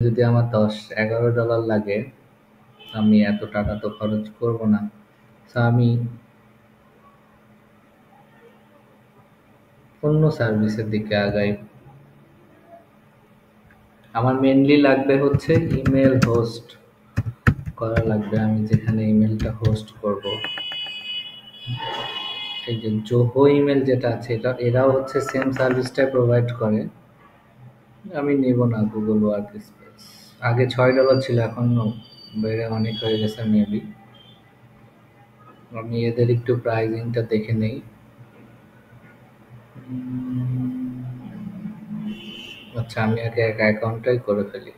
যদি আমার 10-11 ডলার লাগে, আমি এত টাকা তো খরচ করব না। তো আমি অন্য সার্ভিসের দিকে আগাই। আমার মেনলি লাগবে হচ্ছে ইমেল হোস্ট করা লাগবে। আমি যেখানে ইমেলটা হোস্ট করব, এই যে জোহো ইমেল যেটা আছে, এরাও হচ্ছে সেম সার্ভিসটাই প্রোভাইড করে। আমি নিব না গুগল ওয়ার্ক স্পেস। আগে $6 ছিল, এখন বেড়ে অনেক হয়ে গেছে মেবি। আমি এদের একটু প্রাইসিংটা দেখে নেই। আচ্ছা, আমি আগে এক অ্যাকাউন্টটাই করে ফেলি।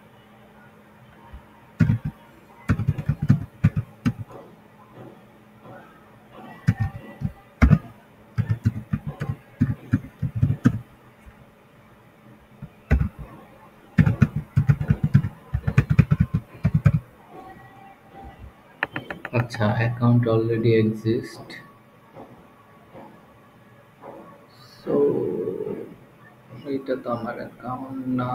আচ্ছা, অ্যাকাউন্ট অলরেডি এক্সিস্ট। সো এটা তো আমার অ্যাকাউন্ট না।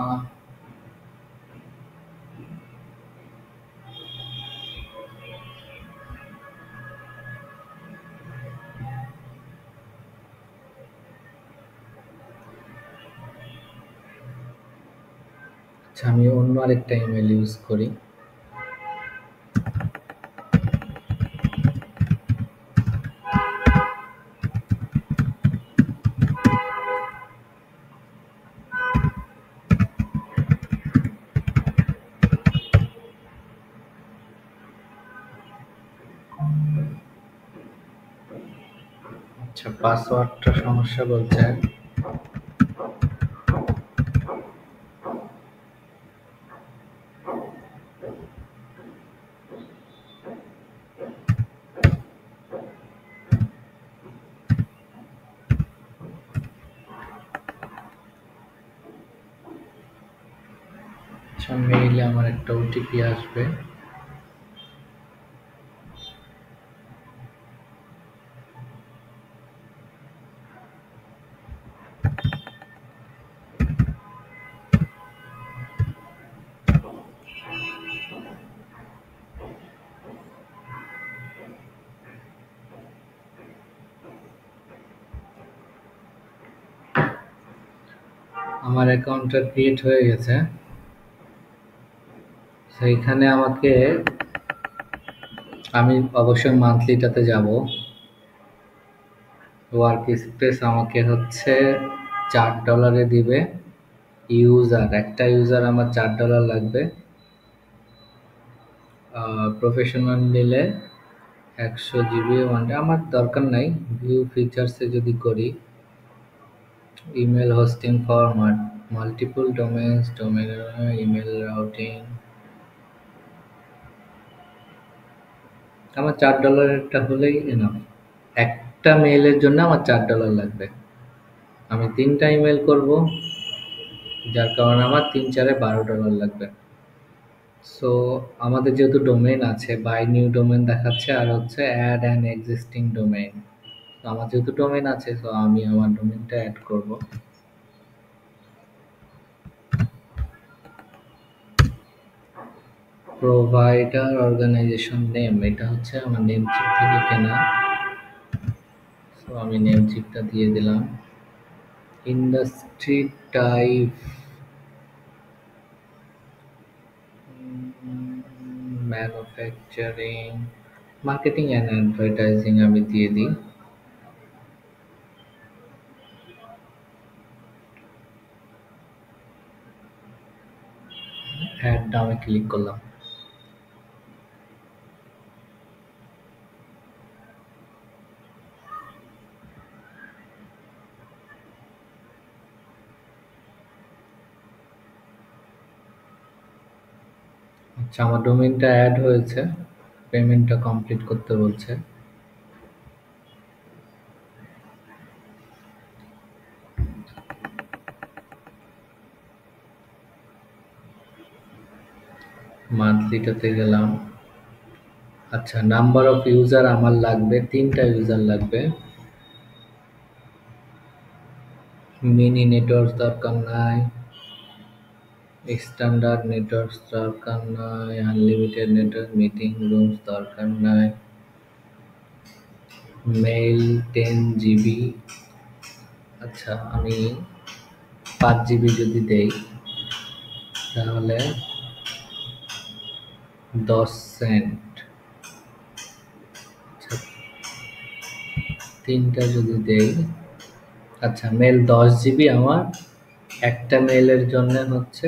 আচ্ছা, আমি অন্য আরেকটা ইমেল ইউজ করি। আচ্ছা, পাসওয়ার্ডটা সমস্যা বলছে। আচ্ছা, মেইলে আমার একটা ওটিপি আসবে। আমার অ্যাকাউন্টটা ক্রিয়েট হয়ে গেছে। সেইখানে আমাকে, আমি অবশ্যই মান্থলিটাতে যাব। ওয়ার্ক স্পেস আমাকে হচ্ছে $4 দিবে। একটা ইউজার আমার $4 লাগবে। প্রফেশনাল নিলে 100 জিবি ওয়ান ডে। আমার দরকার নাই। ভিউ ফিচার্সে যদি করি, email hosting for multiple domains, email routing, আমার $4 হলেই এনাফ। একটা মেইলের জন্য আমার $4 লাগবে। আমি 3টা ইমেল করব, যার কারণে আমার 3 4 $12 লাগবে। সো আমাদের যেহেতু ডোমেইন আছে, বাই নিউ ডোমেইন দেখাচ্ছে, আর হচ্ছে অ্যাড অ্যান এক্সিস্টিং ডোমেইন। আমার যেহেতু ডোমেইন আছে, সো আমি আমার ডোমেইনটা অ্যাড করব। প্রোভাইডার অর্গানাইজেশন নেম, এটা হচ্ছে আমার নেম চিপ থেকে কেনা। সো আমি নেম চিপটা দিয়ে দিলাম। Industry type manufacturing, marketing and advertising আমি দিয়ে দিই। অ্যাড নামে ক্লিক করলাম। আচ্ছা, আমার ডোমেইনটা অ্যাড হয়েছে। পেমেন্টটা কমপ্লিট করতে বলছে। মান্থলিটাতে গেলাম। আচ্ছা, নাম্বার অফ ইউজার আমার লাগবে 3টা ইউজার লাগবে। মিনি নেটওয়ার্ক দরকার নাই। স্ট্যান্ডার্ড নেটওয়ার্কস দরকার নাই, আনলিমিটেড নেটওয়ার্ক মিটিং রুমস দরকার নাই, মেইল 10 জিবি। আচ্ছা, আমি 5 জিবি যদি দেই তাহলে 10 সেন্ট। আচ্ছা, 3টা যদি দেই, আচ্ছা মেল 10 জিবি, আমার একটা মেইলের জন্য হচ্ছে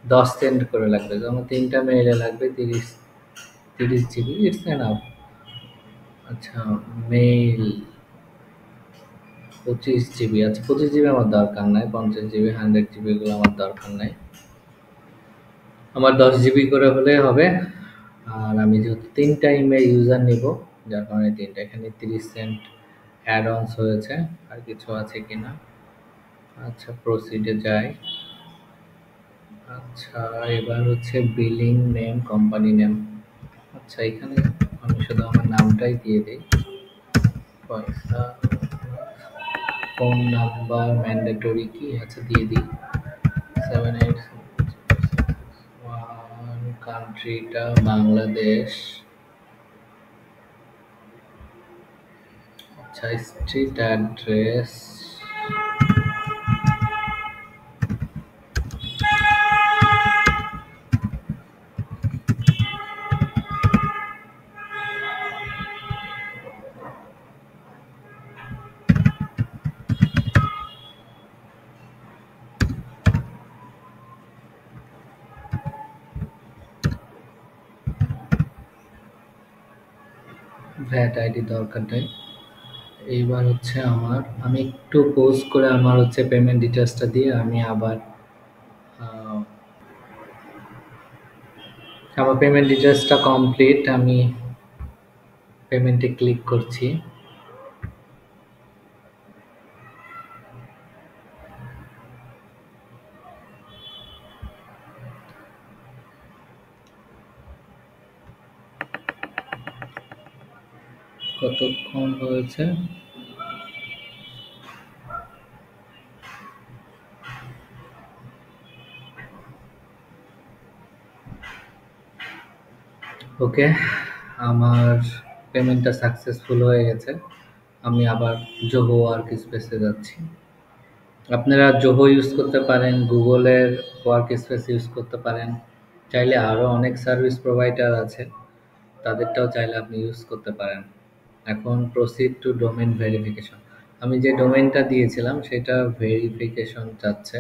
10 সেন্ট করে লাগবে। তো আমার 3টা মেইলে লাগবে 30 জিবি, ইটস এনাফ। আচ্ছা, মেইল 25 জিবি। আচ্ছা, 25 জিবি আমার দরকার নাই, 50 জিবি 100 জিবি এগুলো আমার দরকার নাই, আমার 10 জিবি করে হলে হবে। আর আমি যেহেতু 3টা ইমেল ইউজার নিব, যার কারণে 3টা, এখানে 30 সেন্ট অ্যাড অনস হয়েছে। আর কিছু আছে কিনা? আচ্ছা, প্রসিডে যাই। আচ্ছা, এবার হচ্ছে বিলিং নেম, কোম্পানি নেম। আচ্ছা, এখানে আমি শুধু আমার নামটাই দিয়ে দিই। পয়সা, ফোন নাম্বার ম্যান্ডেটরি কি? আচ্ছা, দিয়ে দিই 7861, কান্ট্রিটা বাংলাদেশ। আচ্ছা, স্ট্রিট অ্যাড্রেস, ভ্যাট আইডি দরকার নেই। এইবার হচ্ছে আমি একটু পোজ করে আমার হচ্ছে পেমেন্ট ডিটেলসটা দিয়ে আমি আবার আমার পেমেন্ট ডিটেলসটা কমপ্লিট। আমি পেমেন্টে ক্লিক করছি। কতক্ষণ হয়েছে? ওকে, আমার পেমেন্টটা সাকসেসফুল হয়ে গেছে। আমি আবার জোহো ওয়ার্ক স্পেসে যাচ্ছি। আপনারা জোহো ইউজ করতে পারেন, গুগলের ওয়ার্ক স্পেস ইউজ করতে পারেন, চাইলে আরও অনেক সার্ভিস প্রোভাইডার আছে, তাদেরটাও চাইলে আপনি ইউজ করতে পারেন। এখন প্রসিড টু ডোমেইন ভেরিফিকেশন। আমি যে ডোমেইনটা দিয়েছিলাম সেটা ভেরিফিকেশন চাচ্ছে।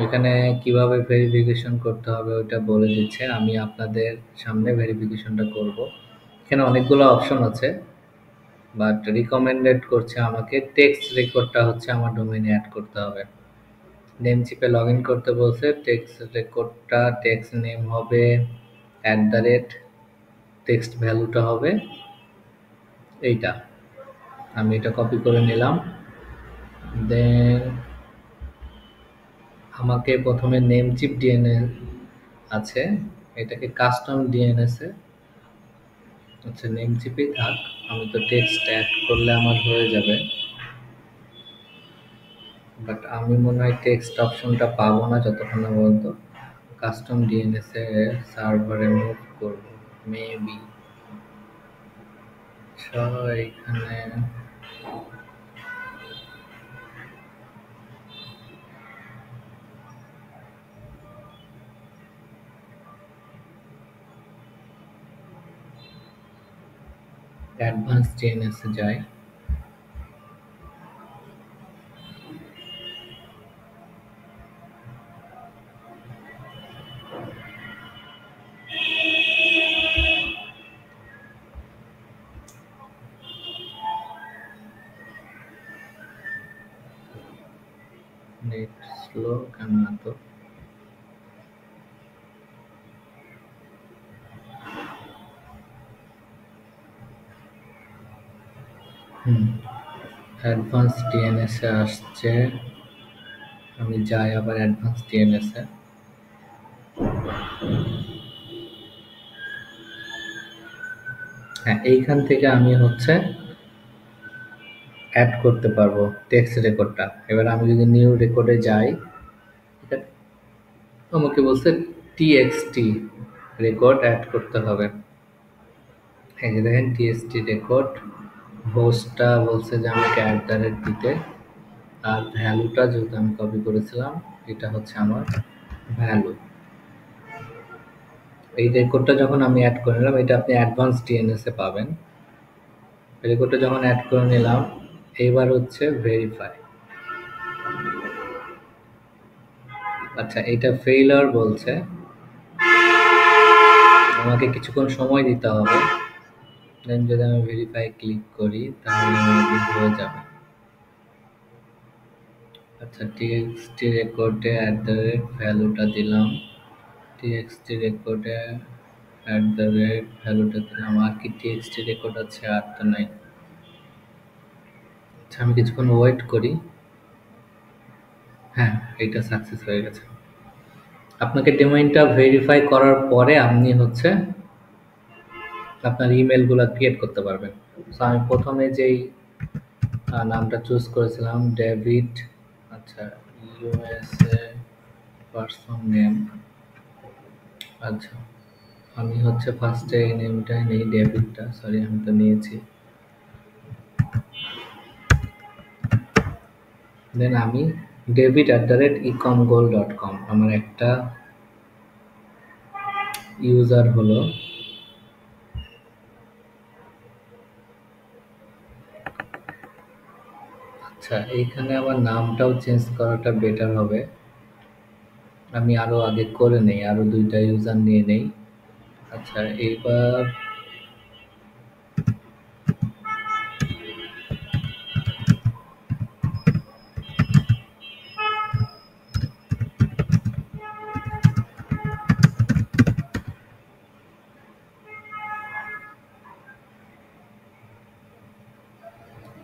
এখানে কিভাবে ভেরিফিকেশন করতে হবে ওইটা বলে দিচ্ছে। আমি আপনাদের সামনে ভেরিফিকেশনটা করব। এখানে অনেকগুলো অপশন আছে, বাট রিকমেন্ডেড করছে আমাকে টেক্সট রেকর্ডটা হচ্ছে আমার ডোমেইনে অ্যাড করতে হবে। নেমচিপে লগ ইন করতে বলছে। টেক্সট রেকর্ডটা টেক্সট নেম হবে @ টেক্সট ভ্যালুটা হবে এইটা। আমি এটা কপি করে নিলাম। দেন আমাকে প্রথমে নেমচিপ ডিএনএস আছে, এটাকে কাস্টম ডিএনএস এ, আচ্ছা নেমচিপেই থাক, আমি তো টেক্সট অ্যাড করলে আমার হয়ে যাবে। বাট আমি মনে হয় টেক্সট অপশনটা পাবো না যতক্ষণ না পর্যন্ত কাস্টম ডিএনএস এ সার্ভারে মুভ করবো, মেবি। আচ্ছা, এখানে অ্যাডভান্স ডিএনএস এ যাই। নেট স্লো কেন এত? অ্যাডভান্স ডিএনএস এ আসছে, আমি যাই আবার অ্যাডভান্স ডিএনএস এ। হ্যাঁ, এইখান থেকে আমি হচ্ছে অ্যাড করতে পারবো টেক্সট রেকর্ডটা। এবার আমি যদি নিউ রেকর্ডে যাই, ঠিক আছে, আমাকে বলছে টিএক্সটি রেকর্ড অ্যাড করতে হবে। এই যে দেখেন টিএক্সটি রেকর্ড, হোস্টটা বলছে যে আমাকে @দিতে, আর ভ্যালুটা যেহেতু আমি কপি করেছিলাম, এটা হচ্ছে আমার ভ্যালু। এই রেকর্ডটা যখন আমি অ্যাড করে নিলাম, এটা আপনি অ্যাডভান্স ডিএনএস এ পাবেন। রেকর্ডটা যখন অ্যাড করে নিলাম, এইবার হচ্ছে ভেরিফাই। আচ্ছা, এটা ফেইলার বলছে, আমাকে কিছুক্ষণ সময় দিতে হবে। দেন যদি আমি ভেরিফাই ক্লিক করি তাহলে মেবি হয়ে যাবে। আচ্ছা, টিএক্সটি রেকর্ডে ভ্যালুটা দিলাম, টিএক্সটি রেকর্ডে ভ্যালুটা দিলাম। আর কি টিএক্সটি রেকর্ড আছে? আর তো নাই। আচ্ছা, আমি কিছুক্ষণ ওয়েট করি। হ্যাঁ, এটা সাকসেস হয়ে গেছে। আপনাকে ডোমেইনটা ভেরিফাই করার পরে আপনি হচ্ছে আপনার ইমেলগুলো ক্রিয়েট করতে পারবেন। সো আমি প্রথমে যেই নামটা চুজ করেছিলাম, ডেভিড, আচ্ছা ইউএসএ পার্সন নেম, আচ্ছা আমি হচ্ছে ফার্স্টে এই নেমটাই নেই, ডেভিডটা, সরি আমি তো নিয়েছি। দেন আমি david@ecomgold.com আমার একটা ইউজার হলো। আচ্ছা, এইখানে আমার নামটাও চেঞ্জ করাটা বেটার হবে। আমি আরো আগে করে নেই, আরো 2টা ইউজার নিয়ে নেই। আচ্ছা, এইবার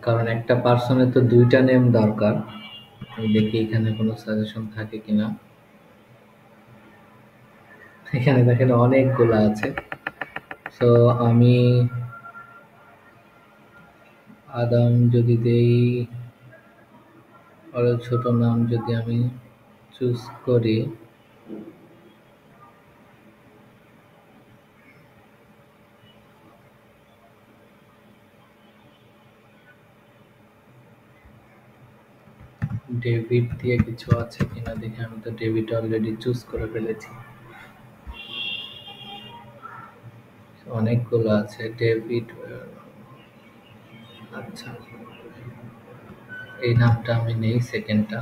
কারণ একটা পার্সনের তো 2টা নেম দরকার। আমি দেখি এখানে কোনো সাজেশন থাকে কিনা। এখানে দেখেন অনেকগুলো আছে। সো আমি আদম যদি দেই, আরো ছোট নাম যদি আমি চুজ করি, ডেভিড দিয়ে কিছু আছে কিনা দেখে। আমি তো ডেভিড অলরেডি চুজ করে ফেলেছি। অনেকগুলো আছে ডেভিড। আচ্ছা, এই নামটা আমি নেই, সেকেন্ডটা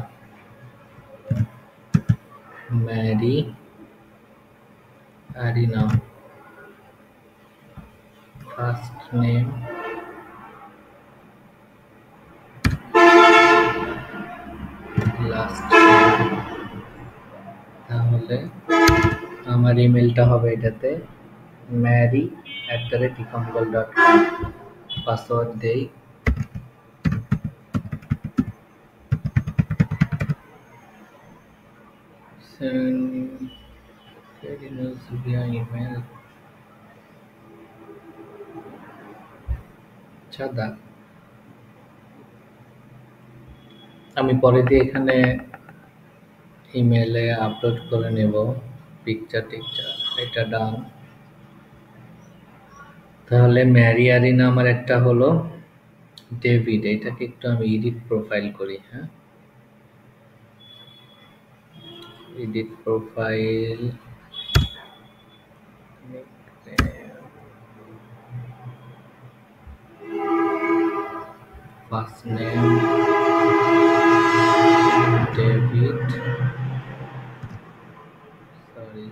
Mary Arina, first name last name. তাহলে আমার ইমেলটা হবে এটাতে mary@ecomgold.com। পাসওয়ার্ড দেই, via email। আচ্ছা, আমি পরে দিয়ে এখানে ইমেলে আপলোড করে নেব পিকচার টিকচার। এটা ডান। তাহলে ম্যারি আরিনা আমার একটা হলো, ডেভিড এটাকে একটু আমি এডিট প্রোফাইল করি। হ্যাঁ, edit profile, first name David, sorry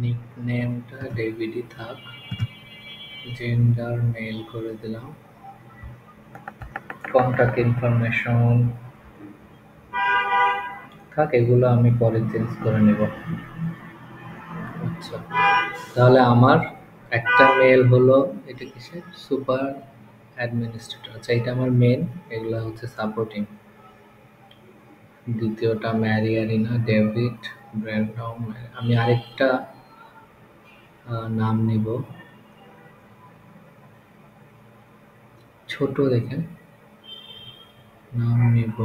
নিকনেমটা ডেভিডই থাক, জেন্ডার মেল করে দিলাম, কন্টাক্ট ইনফরমেশন থাক, এগুলো আমি পরে চেঞ্জ করে নেব। আচ্ছা, তাহলে আমার একটা মেল হলো, এটা কিসের, সুপার অ্যাডমিনিস্ট্রেটর। আচ্ছা, এটা আমার মেন, এগুলো হচ্ছে সাপোর্টিং। দ্বিতীয়টা ম্যারিয়ারিনা ডেভিড ব্র্যান্ডাউন। আমি আরেকটা নাম নিব, ছোট দেখে নাম নিব।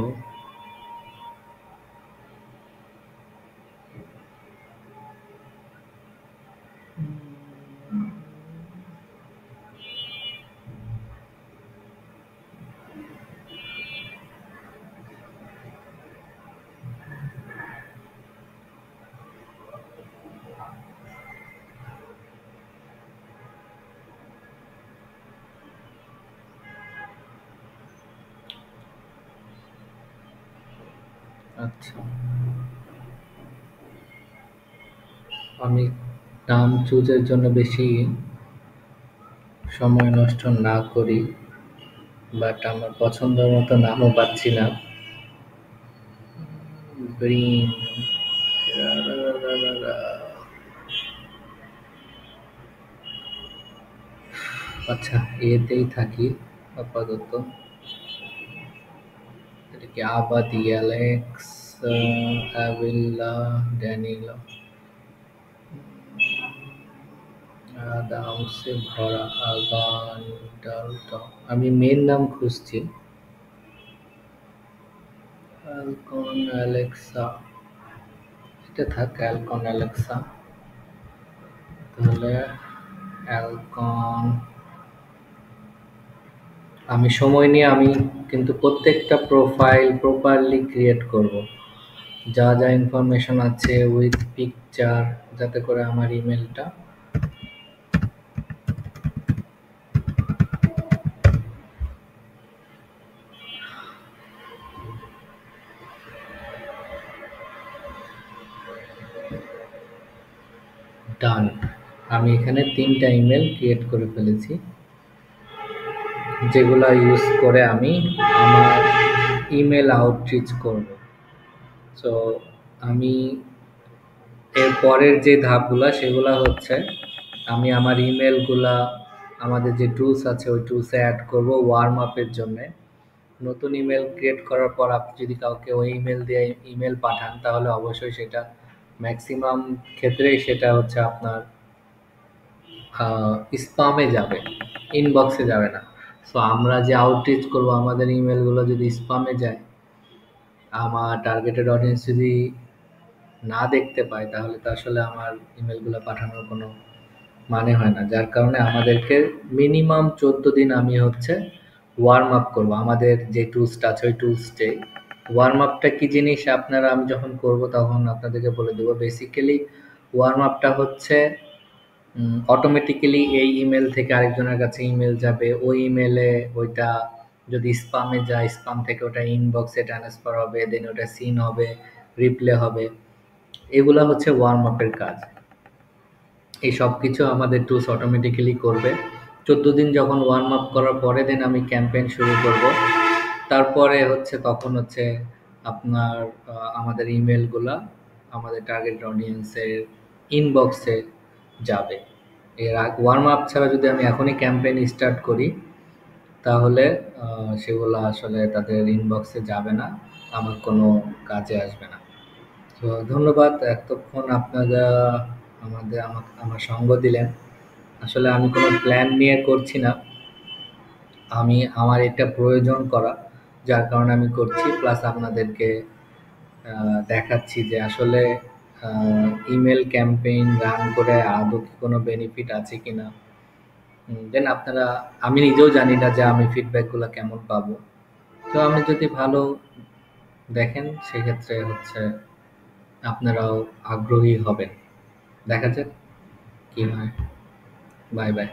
আচ্ছা, আমি নাম চুজের জন্য বেশি সময় নষ্ট না করি, বাট আমার পছন্দের মতো নামও পাচ্ছি না। গ্রিন, আচ্ছা এতেই থাকি আপাতত। এটা কি আবাদি, অ্যালেক্স, অ্যাভিলা, ড্যানিলো, আদামসে ভরা, আগান, ডালটন। আমি মেন নাম খুঁজছি। অ্যালকন, অ্যালেক্সা, এটা থাক অ্যালকন অ্যালেক্সা। তাহলে অ্যালকন, আমি সময় নিয়ে আমি কিন্তু প্রত্যেকটা প্রোফাইল প্রপারলি ক্রিয়েট করব, যা যা ইনফরমেশন আছে উইথ পিকচার, যাতে করে আমার ইমেলটা ডান। আমি এখানে 3টা ইমেল ক্রিয়েট করে ফেলেছি, যেগুলো ইউজ করে আমি আমার ইমেল আউটরিচ করব। সো আমি এর পরের যে ধাপগুলা সেগুলা হচ্ছে, আমি আমার ইমেলগুলা আমাদের যে টুলস আছে ওই টুলসে অ্যাড করব ওয়ার্ম আপের জন্য। নতুন ইমেল ক্রিয়েট করার পর আপনি যদি কাউকে ওই ইমেল দিয়ে ইমেল পাঠান, তাহলে অবশ্যই সেটা ম্যাক্সিমাম ক্ষেত্রেই সেটা হচ্ছে আপনার স্পামে যাবে, ইনবক্সে যাবে না। সো আমরা যে আউটরিচ করব, আমাদের ইমেলগুলো যদি স্পামে যায়, আমার টার্গেটেড অডিয়েন্স যদি না দেখতে পায়, তাহলে তো আসলে আমার ইমেলগুলো পাঠানোর কোনো মানে হয় না। যার কারণে আমাদেরকে মিনিমাম 14 দিন আমি হচ্ছে ওয়ার্ম আপ করবো আমাদের যে টুলসটা আছে ওই টুলসটাই। ওয়ার্ম আপটা কি জিনিস আপনারা, আমি যখন করব তখন আপনাদেরকে বলে দেবো। বেসিক্যালি ওয়ার্ম আপটা হচ্ছে অটোমেটিক্যালি এই ইমেল থেকে আরেকজনের কাছে ইমেল যাবে, ওই ইমেলে ওইটা যদি স্পামে যায়, স্পাম থেকে ওটা ইনবক্সে ট্রান্সফার হবে, দেন ওটা সিন হবে, রিপ্লে হবে। এগুলা হচ্ছে ওয়ার্ম আপের কাজ। এই সব কিছু আমাদের টুলস অটোমেটিক্যালি করবে। 14 দিন যখন ওয়ার্ম আপ করার পরে দেন আমি ক্যাম্পেইন শুরু করব। তারপরে হচ্ছে তখন হচ্ছে আপনার আমাদের ইমেলগুলা আমাদের টার্গেট অডিয়েন্সের ইনবক্সে যাবে। এর ওয়ার্ম আপ ছাড়া যদি আমি এখনই ক্যাম্পেইন স্টার্ট করি, তাহলে সেগুলো আসলে তাদের ইনবক্সে যাবে না, আমার কোনো কাজে আসবে না। তো ধন্যবাদ এতক্ষণ আপনারা আমার সঙ্গ দিলেন। আসলে আমি কোনো প্ল্যান নিয়ে করছি না, আমি আমার এটা প্রয়োজন করা, যার কারণে আমি করছি। প্লাস আপনাদেরকে দেখাচ্ছি যে আসলে ইমেল ক্যাম্পেইন রান করে আদৌ কি কোনো বেনিফিট আছে কিনা। দেন আপনারা, আমি নিজেও জানি না যে আমি ফিডব্যাকগুলো কেমন পাবো। তো আমি যদি ভালো দেখেন সেক্ষেত্রে হচ্ছে আপনারাও আগ্রহী হবেন। দেখা যাক কি হয়। Bye bye.